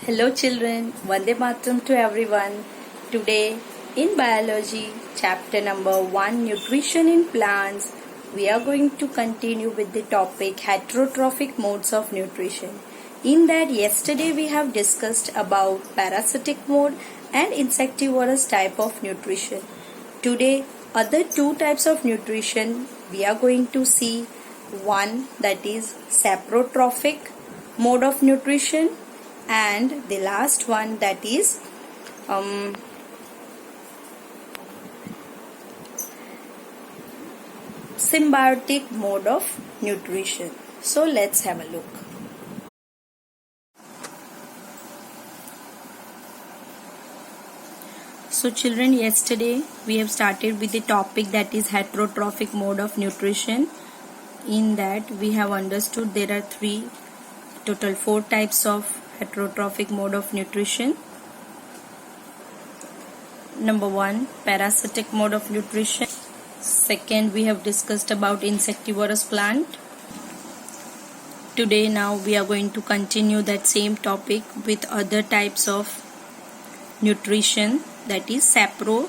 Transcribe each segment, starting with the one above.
Hello children, Vande Mataram to everyone. Today in biology chapter number 1 nutrition in plants we are going to continue with the topic heterotrophic modes of nutrition. In that yesterday we have discussed about parasitic mode and insectivorous type of nutrition. Today other two types of nutrition we are going to see. One that is saprotrophic mode of nutrition and the last one that is symbiotic mode of nutrition. So let's have a look. So children, yesterday we have started with the topic that is heterotrophic mode of nutrition. In that we have understood there are total four types of heterotrophic mode of nutrition. Number 1, parasitic mode of nutrition. Second, we have discussed about insectivorous plant. Today now we are going to continue that same topic with other types of nutrition, that is saprotrophs,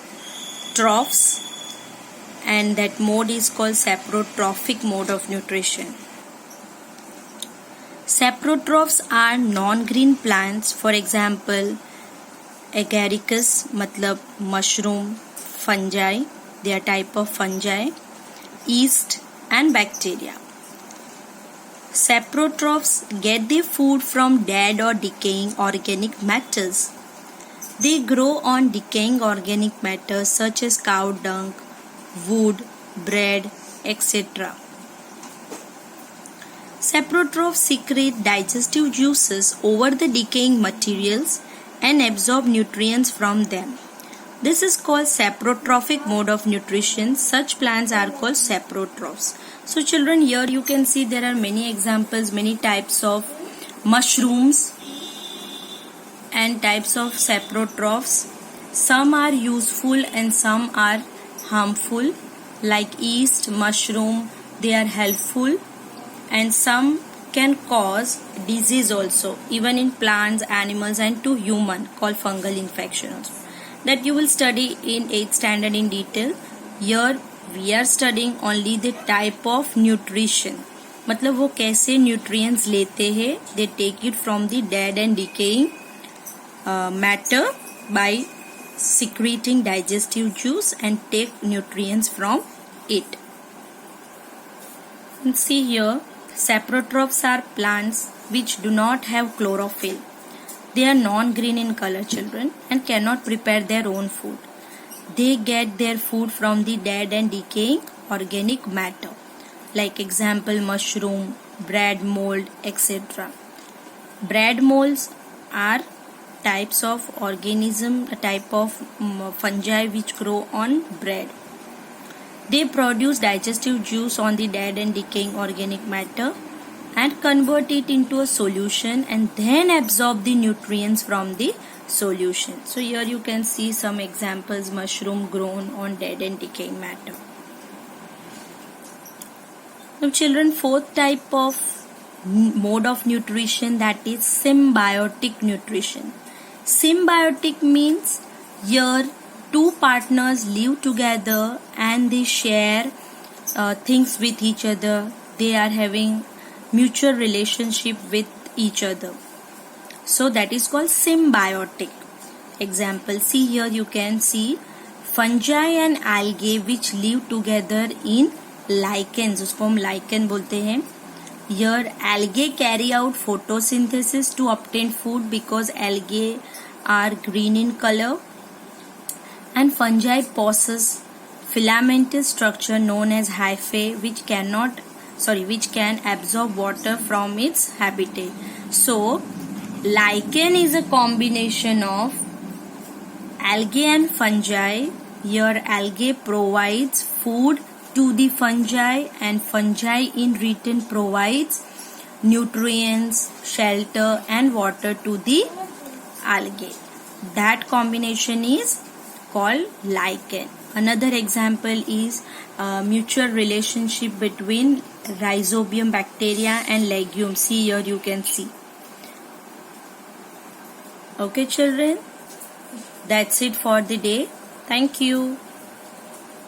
and that mode is called saprotrophic mode of nutrition. Saprotrophs are non-green plants, for example agaricus मतलब mushroom, fungi, they are type of fungi, yeast and bacteria. Saprotrophs get their food from dead or decaying organic matters. They grow on decaying organic matter such as cow dung, wood, bread, etc. Saprotrophs secrete digestive juices over the decaying materials and absorb nutrients from them. This is called saprotrophic mode of nutrition. Such plants are called saprotrophs. So children, here you can see there are many examples, many types of mushrooms and types of saprotrophs. Some are useful and some are harmful, like yeast, mushroom, they are helpful, and some can cause disease also, even in plants, animals and to human, called fungal infections. That you will study in 8th standard in detail. Here we are studying only the type of nutrition. मतलब वो कैसे nutrients लेते हैं. They take it from the dead and decaying matter by secreting digestive juice and take nutrients from it. And see here, saprotrophs are plants which do not have chlorophyll. They are non-green in color, children, and cannot prepare their own food. They get their food from the dead and decaying organic matter, like example mushroom, bread mold, etc. Bread molds are types of organism, a type of fungi which grow on bread. They produce digestive juice on the dead and decaying organic matter and convert it into a solution and then absorb the nutrients from the solution. So here you can see some examples, mushroom grown on dead and decaying matter. Now children, fourth type of mode of nutrition, that is symbiotic nutrition. Symbiotic means here two partners live together and they share things with each other. They are having mutual relationship with each other. So that is called symbiotic. Example, see here you can see fungi and algae which live together in lichens. उसको हम lichen बोलते हैं. Here algae carry out photosynthesis to obtain food because algae are green in color, and fungi possess filamentous structure known as hyphae which can absorb water from its habitat. So lichen is a combination of algae and fungi. Here algae provides food to the fungi and fungi in return provides nutrients, shelter and water to the algae. That combination is called lichen. Another example is mutual relationship between rhizobium bacteria and legumes. See here you can see Okay, children, that's it for the day. Thank you.